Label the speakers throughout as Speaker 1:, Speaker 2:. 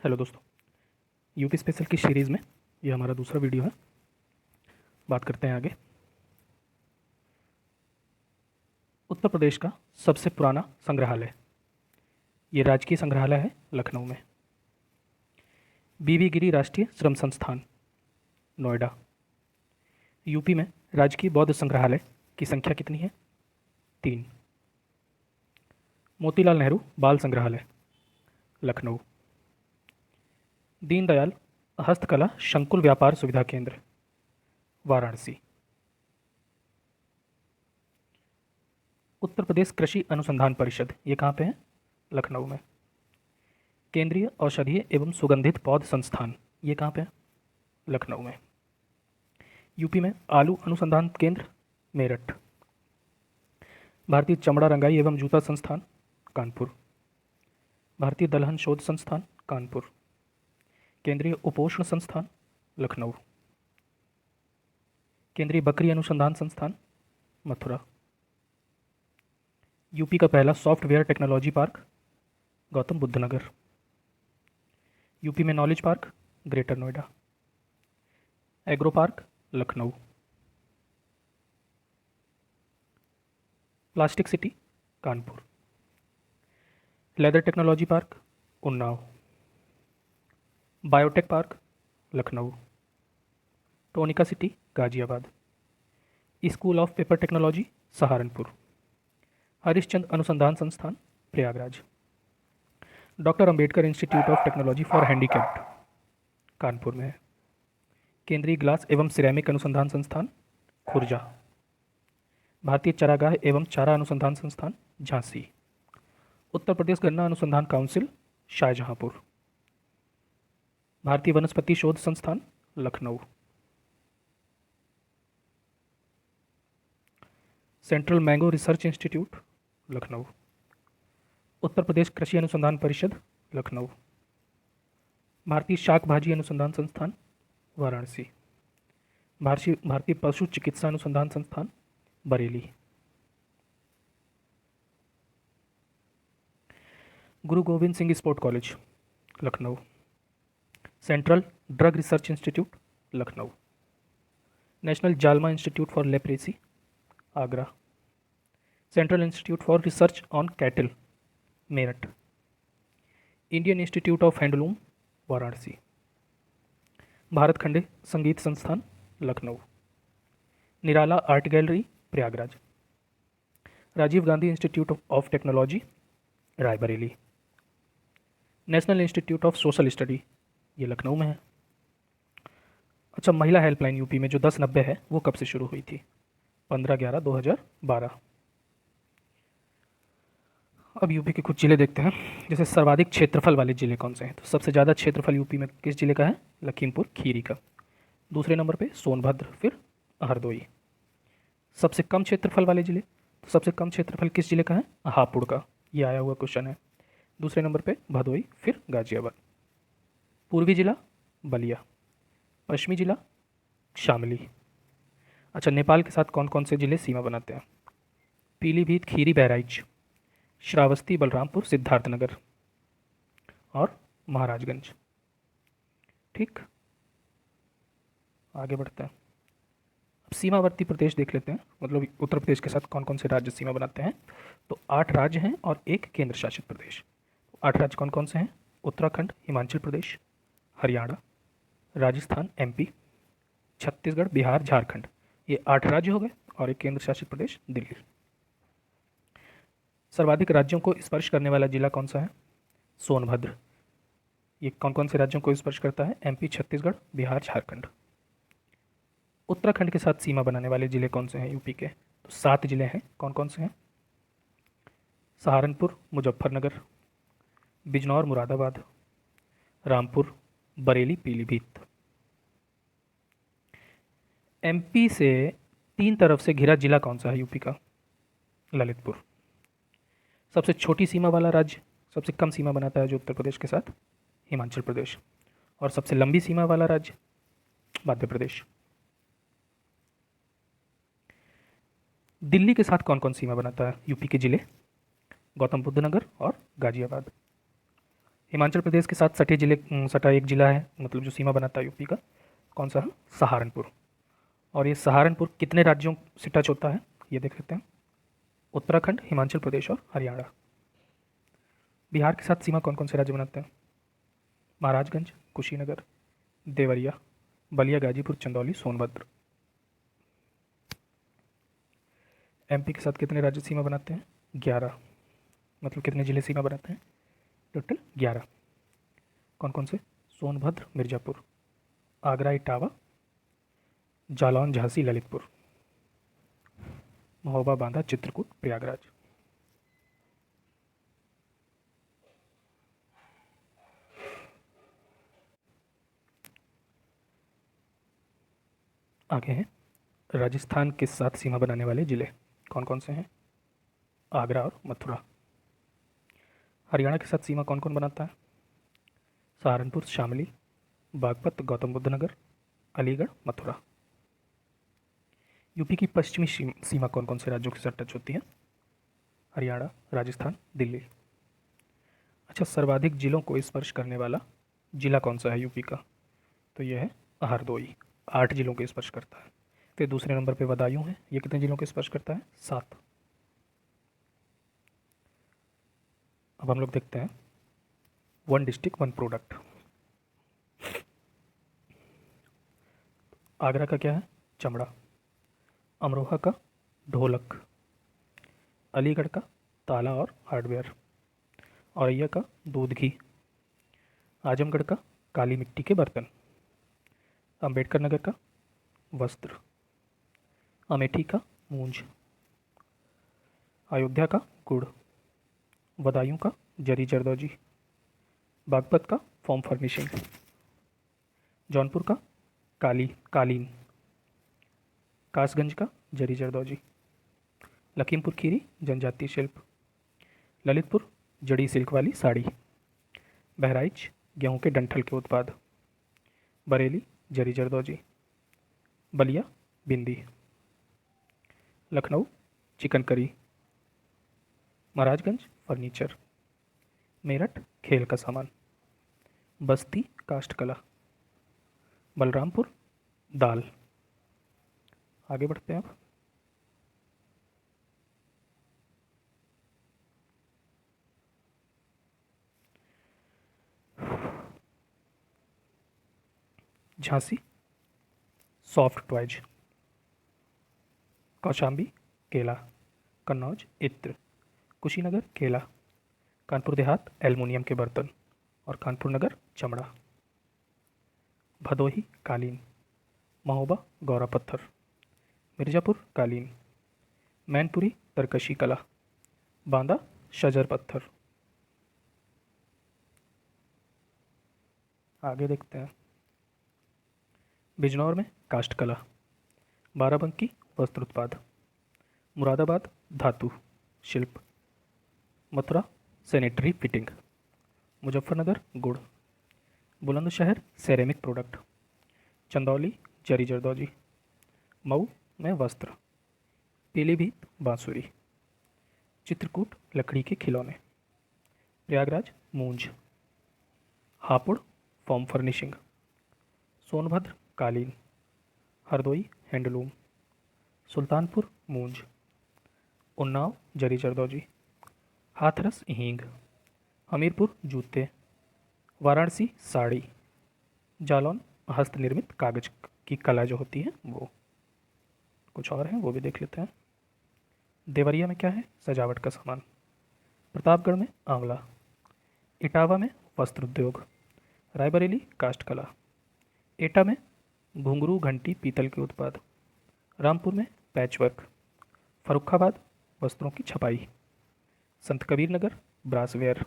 Speaker 1: Hello दोस्तों, UP special की series में ये हमारा दूसरा वीडियो है। बात करते हैं आगे। उत्तर प्रदेश का सबसे पुराना संग्रहालय, ये राजकीय संग्रहालय है लखनऊ में। बीबी गिरी राष्ट्रीय श्रम संस्थान, नोएडा। यूपी में राजकीय बौद्ध संग्रहालय की संख्या कितनी है? 3। मोतीलाल नेहरू बाल संग्रहालय, लखनऊ। दीनदयाल हस्तकला संकुल व्यापार सुविधा केंद्र, वाराणसी। उत्तर प्रदेश कृषि अनुसंधान परिषद, ये कहाँ पे है? लखनऊ में। केंद्रीय औषधीय एवं सुगंधित पौध संस्थान, ये कहाँ पे है? लखनऊ में। यूपी में आलू अनुसंधान केंद्र, मेरठ। भारतीय चमड़ा रंगाई एवं जूता संस्थान, कानपुर। भारतीय दलहन शोध संस्थान, कानपुर। केंद्रीय उपोष्ण संस्थान, लखनऊ। केंद्रीय बकरी अनुसंधान संस्थान, मथुरा। यूपी का पहला software technology park, Gautam Buddh Nagar. UP में knowledge park, Greater Noida. Agro park, Lucknow. Plastic city, Kanpur. Leather technology park, Unnao. Biotech park, Lucknow. Tronica city, Ghaziabad. School of paper technology, Saharanpur. Harishchandra अनुसंधान संस्थान, Prayagraj. Doctor Ambedkar institute of technology for handicapped, Kanpur में है। केंद्रीय ग्लास एवं सिरेमिक अनुसंधान संस्थान, खुर्जा। भारतीय चारागाह एवं चारा अनुसंधान संस्थान, झांसी। उत्तर प्रदेश गन्ना अनुसंधान काउंसिल, शाहजहांपुर। भारतीय वनस्पति शोध संस्थान, Lucknow. Central mango research institute, Lucknow. Uttar Pradesh कृषि अनुसंधान परिषद, लखनऊ। भारतीय शाक भाजी अनुसंधान संस्थान, वाराणसी। भारतीय पशु चिकित्सा अनुसंधान संस्थान, Bareilly. Guru Gobind Singh sport college, Lucknow. Central drug research institute, Lucknow. National JALMA institute for leprosy, Agra. Central institute for research on cattle, Meerut. Indian institute of handloom, Varanasi. Bhatkhande संगीत संस्थान, Lucknow. Nirala art gallery, Prayagraj. Rajiv Gandhi institute of technology, Raebareli. National institute of social study, ये लखनऊ में है। अच्छा, महिला helpline UP में जो 1090 है वो कब से शुरू हुई थी? 15/11/2012। अब यूपी के कुछ जिले देखते हैं। जैसे सर्वाधिक क्षेत्रफल वाले जिले कौन से हैं? तो सबसे ज़्यादा क्षेत्रफल यूपी में किस जिले का है? लखीमपुर खीरी का। दूसरे नंबर पे सोनभद्र, फिर हरदोई। सबसे कम क्षेत्रफल वाले जिले, तो सबसे कम क्षेत्रफल किस जिले का है? हापुड़ का। ये आया हुआ क्वेश्चन है। दूसरे नंबर पे भदोई, फिर गाजियाबाद। पूर्वी जिला बलिया, पश्चिमी जिला शामली। अच्छा, नेपाल के साथ कौन कौन से जिले सीमा बनाते हैं? पीलीभीत, खीरी, बहराइच, श्रावस्ती, बलरामपुर, सिद्धार्थनगर और महाराजगंज। ठीक, आगे बढ़ते हैं। अब सीमावर्ती प्रदेश देख लेते हैं, मतलब उत्तर प्रदेश के साथ कौन कौन से राज्य सीमा बनाते हैं। तो 8 राज्य हैं और एक केंद्र शासित प्रदेश। 8 राज्य कौन कौन से हैं? उत्तराखंड, हिमाचल प्रदेश, हरियाणा, राजस्थान, एमपी, छत्तीसगढ़, बिहार, झारखंड। ये 8 राज्य हो गए और एक केंद्र शासित प्रदेश दिल्ली। सर्वाधिक राज्यों को स्पर्श करने वाला जिला कौन सा है? सोनभद्र। ये कौन कौन से राज्यों को स्पर्श करता है? एमपी, छत्तीसगढ़, बिहार, झारखंड। उत्तराखंड के साथ सीमा बनाने वाले जिले कौन से हैं यूपी के? तो 7 जिले हैं। कौन कौन से हैं? सहारनपुर, मुजफ्फरनगर, बिजनौर, मुरादाबाद, रामपुर, बरेली, पीलीभीत। एमपी से 3 तरफ से घिरा जिला कौन सा है यूपी का? ललितपुर। सबसे छोटी सीमा वाला राज्य, सबसे कम सीमा बनाता है जो उत्तर प्रदेश के साथ? हिमाचल प्रदेश। और सबसे लंबी सीमा वाला राज्य? मध्य प्रदेश। दिल्ली के साथ कौन कौन सीमा बनाता है यूपी के जिले? गौतम बुद्ध नगर और गाजियाबाद। हिमाचल प्रदेश के साथ सटा एक जिला है, मतलब जो सीमा बनाता है यूपी का, कौन सा है? सहारनपुर। और ये सहारनपुर कितने राज्यों से टच होता है, ये देख लेते हैं। उत्तराखंड, हिमाचल प्रदेश और हरियाणा। बिहार के साथ सीमा कौन कौन से राज्य बनाते हैं? महाराजगंज, कुशीनगर, देवरिया, बलिया, गाजीपुर, चंदौली, सोनभद्र। एमपी के साथ कितने राज्य सीमा बनाते हैं? 11। मतलब कितने जिले सीमा बनाते हैं? टोटल 11। कौन कौन से? सोनभद्र, मिर्ज़ापुर, आगरा, इटावा, जालौन, झांसी, ललितपुर, महोबा, बांदा, चित्रकूट, प्रयागराज। आगे हैं राजस्थान के साथ सीमा बनाने वाले जिले कौन कौन से हैं? आगरा और मथुरा। हरियाणा के साथ सीमा कौन कौन बनाता है? सहारनपुर, शामली, बागपत, गौतम बुद्ध नगर, अलीगढ़, मथुरा। यूपी की पश्चिमी सीमा कौन कौन से राज्यों के साथ टच होती है? हरियाणा, राजस्थान, दिल्ली। अच्छा, सर्वाधिक जिलों को स्पर्श करने वाला जिला कौन सा है यूपी का? तो यह है हरदोई, 8 जिलों को स्पर्श करता है। फिर दूसरे नंबर पे बदायूं है, ये कितने जिलों को स्पर्श करता है? 7। अब हम लोग देखते हैं one district one product. Agra का क्या है? चमड़ा। अमरोहा का ढोलक। अलीगढ़ का ताला और हार्डवेयर। औरैया का दूध घी। आजमगढ़ का काली मिट्टी के बर्तन। अंबेडकर नगर का वस्त्र। अमेठी का मूंज। अयोध्या का गुड़। बदायूं का जरी जरदोजी। बागपत का फॉर्म फर्निशिंग। जौनपुर का कालीन। कासगंज का जरी जरदोजी। लखीमपुर खीरी जनजातीय शिल्प। ललितपुर जड़ी सिल्क वाली साड़ी। बहराइच गेहूं के डंठल के उत्पाद। बरेली जरी जरदोजी। बलिया बिंदी। लखनऊ चिकन करी। महाराजगंज फर्नीचर। मेरठ खेल का सामान। बस्ती काष्ठ कला। बलरामपुर दाल। आगे बढ़ते हैं अब। Jhansi soft toys. कौशाम्बी केला। कन्नौज इत्र। कुशीनगर केला। कानपुर देहात एल्युमिनियम के बर्तन और कानपुर नगर चमड़ा। भदोही कालीन। महोबा गौरा पत्थर। मिर्ज़ापुर कालीन। मैनपुरी तरकशी कला। बांदा शजर पत्थर। आगे देखते हैं। बिजनौर में काष्ठ कला। बाराबंकी वस्त्र उत्पाद। मुरादाबाद धातु शिल्प। Mathura sanitary fitting. मुजफ्फरनगर गुड़। Bulandshahr ceramic product. चंदौली जरी जरदोजी। मऊ में वस्त्र। पीलीभीत बांसुरी। चित्रकूट लकड़ी के खिलौने। प्रयागराज मूंज। Hapur form furnishing. सोनभद्र कालीन। हरदोई हैंडलूम। सुल्तानपुर मूंज। उन्नाव जरी जरदोजी। हाथरस हींग। हमीरपुर जूते। वाराणसी साड़ी। जालौन हस्त निर्मित कागज की कला जो होती है वो। कुछ और है वो भी देख लेते हैं। देवरिया में क्या है? सजावट का सामान। प्रतापगढ़ में आंवला। इटावा में वस्त्र उद्योग। रायबरेली काष्ठ कला। एटा में घुंघरू घंटी पीतल के उत्पाद। रामपुर में पैचवर्क। फरुखाबाद वस्त्रों की छपाई। संत कबीर नगर ब्रासवेयर।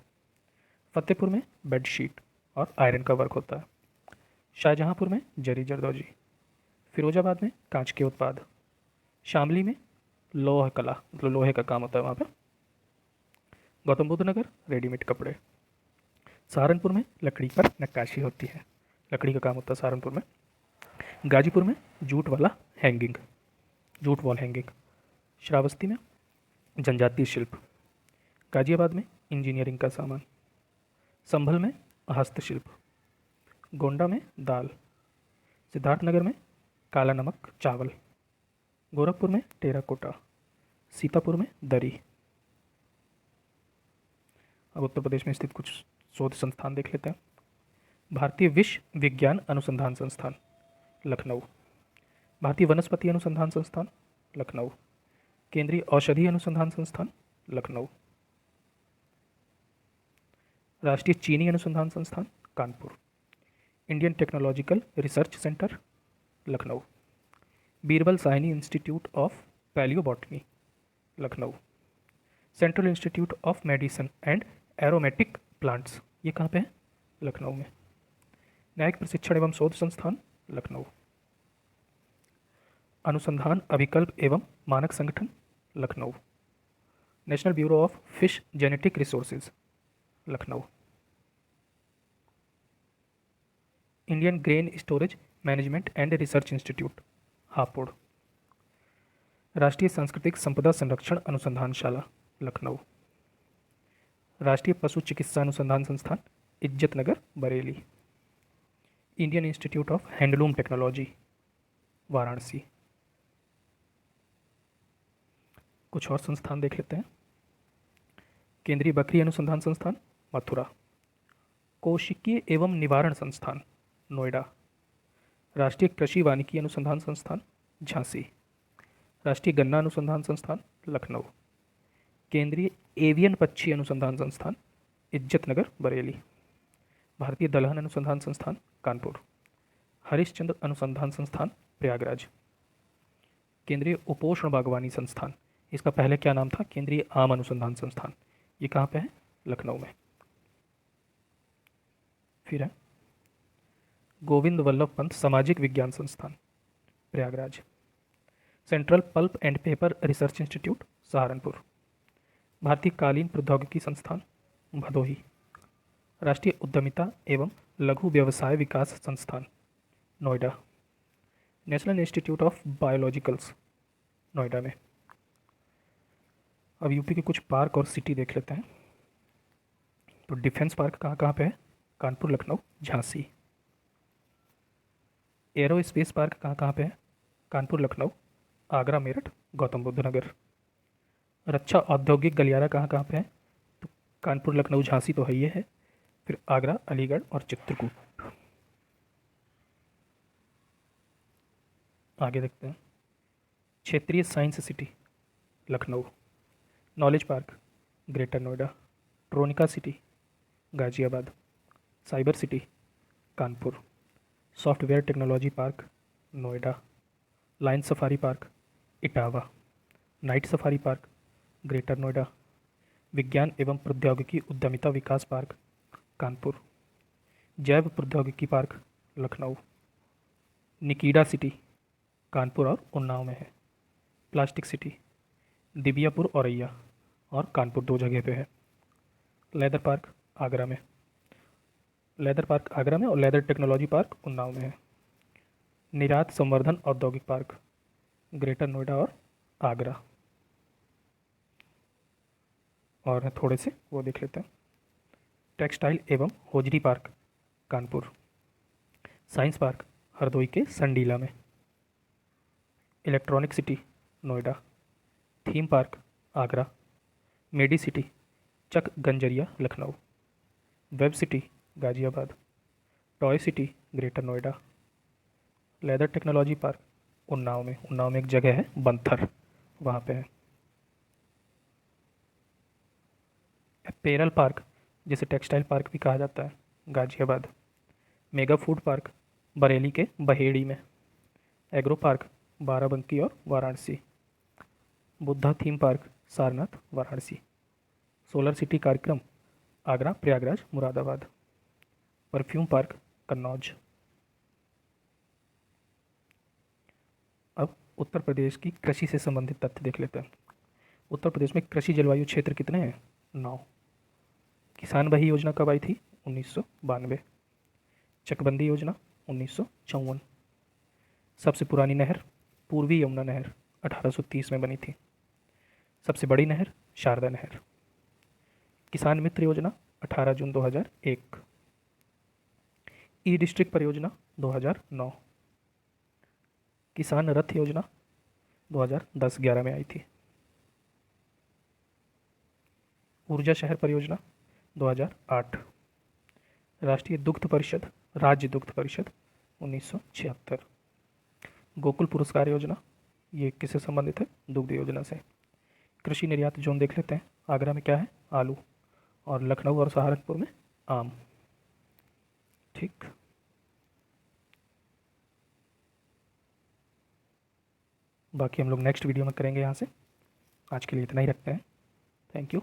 Speaker 1: फतेहपुर में बेडशीट और आयरन का वर्क होता है। शाहजहांपुर में जरी जरदोजी। फिरोजाबाद में कांच के उत्पाद। शामली में लोह कला, मतलब लोहे का काम होता है वहाँ पर। गौतम बुद्ध नगर रेडीमेड कपड़े। सहारनपुर में लकड़ी पर नक्काशी होती है, लकड़ी का काम होता है सहारनपुर में। गाजीपुर में जूट वाला hanging, jute wall hanging. Shravasti में जनजातीय शिल्प। गाजियाबाद में इंजीनियरिंग का सामान। संभल में हस्तशिल्प। गोंडा में दाल। सिद्धार्थनगर में काला नमक चावल। गोरखपुर में टेराकोटा। सीतापुर में दरी। अब उत्तर प्रदेश में स्थित कुछ शोध संस्थान देख लेते हैं। भारतीय विश्व विज्ञान अनुसंधान संस्थान लखनऊ। भारतीय वनस्पति अनुसंधान संस्थान लखनऊ। केंद्रीय औषधि अनुसंधान संस्थान लखनऊ। राष्ट्रीय चीनी अनुसंधान संस्थान Kanpur. Indian technological research centre Lucknow. Birbal Sahni institute of palaeobotany Lucknow. Central institute of medicine and aromatic plants, ये कहाँ पे है? लखनऊ में। न्यायिक प्रशिक्षण एवं शोध संस्थान लखनऊ। अनुसंधान अभिकल्प एवं मानक संगठन Lucknow. National bureau of fish genetic resources Lucknow. Indian grain storage management and research institute Hapur. राष्ट्रीय सांस्कृतिक संपदा संरक्षण अनुसंधानशाला लखनऊ। राष्ट्रीय पशु चिकित्सा अनुसंधान संस्थान Izzatnagar Bareilly. Indian institute of handloom technology Varanasi. कुछ और संस्थान देख लेते हैं। केंद्रीय बकरी अनुसंधान संस्थान मथुरा। कोशिकीय एवं निवारण संस्थान नोएडा। राष्ट्रीय कृषि वानिकी अनुसंधान संस्थान झांसी। राष्ट्रीय गन्ना अनुसंधान संस्थान लखनऊ। केंद्रीय एवियन पक्षी अनुसंधान संस्थान इज्जतनगर बरेली। भारतीय दलहन अनुसंधान संस्थान कानपुर। हरिश्चंद्र अनुसंधान संस्थान प्रयागराज। केंद्रीय उपोष्ण बागवानी संस्थान, इसका पहले क्या नाम था? केंद्रीय आम अनुसंधान संस्थान, ये कहाँ पे है? लखनऊ में। फिर है गोविंद वल्लभ पंत सामाजिक विज्ञान संस्थान Prayagraj. Central pulp and paper research institute Saharanpur. भारतीय कालीन प्रौद्योगिकी संस्थान भदोही। राष्ट्रीय उद्यमिता एवं लघु व्यवसाय विकास संस्थान Noida. National institute of biologicals Noida में। अब यूपी के कुछ पार्क और सिटी देख लेते हैं। तो डिफेंस पार्क कहाँ कहाँ पे है? Kanpur, Lucknow, Jhansi. Arrow space park कहाँ कहाँ पे है? कानपुर, लखनऊ, आगरा, मेरठ, गौतम बुद्ध नगर। रक्षा औद्योगिक गलियारा कहाँ कहाँ पे है? तो कानपुर, लखनऊ, झांसी तो है ये है, फिर आगरा, अलीगढ़ और चित्रकूट। आगे देखते हैं। क्षेत्रीय science city Lucknow. Knowledge park Greater Noida. Tronica city Ghaziabad. Cyber city Kanpur. Software technology park Noida. Line safari park Etawah. Night safari park Greater Noida. विज्ञान एवं प्रौद्योगिकी उद्यमिता विकास पार्क कानपुर। जैव प्रौद्योगिकी पार्क लखनऊ। निकीडा सिटी कानपुर और उन्नाव में है। प्लास्टिक सिटी दिबियापुर औरैया और कानपुर, दो जगह पे है। लेदर पार्क आगरा में। लेदर पार्क आगरा में और लेदर टेक्नोलॉजी पार्क उन्नाव में है। निर्यात संवर्धन औद्योगिक पार्क ग्रेटर नोएडा और आगरा। और थोड़े से वो देख लेते हैं। टेक्सटाइल एवं hosiery park Kanpur. Science park Hardoi के संडीला में। Electronic city Noida. Theme park Agra. Medi city Chak Ganjaria Lucknow. Web city Ghaziabad. Toy city Greater Noida. Leather technology park Unnao में। उन्नाव में एक जगह है बंथर, वहाँ पे है। पेरल पार्क, जिसे टेक्सटाइल पार्क भी कहा जाता है, Ghaziabad. Mega food park Bareilly के बहेड़ी में। एग्रो पार्क बाराबंकी और Varanasi. Buddha theme park Sarnath Varanasi. Solar city कार्यक्रम आगरा, प्रयागराज, मुरादाबाद। Perfume park Kannauj. अब उत्तर प्रदेश की कृषि से संबंधित तथ्य देख लेते हैं। उत्तर प्रदेश में कृषि जलवायु क्षेत्र कितने हैं? 9। किसान बही योजना कब आई थी? 1992। चकबंदी योजना 1954। सबसे पुरानी नहर पूर्वी यमुना नहर 1830 में बनी थी। सबसे बड़ी नहर शारदा नहर। किसान मित्र योजना 18 जून 2001। ई डिस्ट्रिक्ट परियोजना 2009, किसान रथ योजना 2010-11 में आई थी, ऊर्जा शहर परियोजना 2008, राष्ट्रीय दुग्ध परिषद, राज्य दुग्ध परिषद 1976, गोकुल पुरस्कार योजना, ये किससे संबंधित है? दुग्ध योजना से। कृषि निर्यात जोन देख लेते हैं। आगरा में क्या है? आलू, और लखनऊ और सहारनपुर में आम। ठीक, बाकी हम लोग नेक्स्ट वीडियो में करेंगे। यहाँ से आज के लिए इतना ही रखते हैं। Thank you.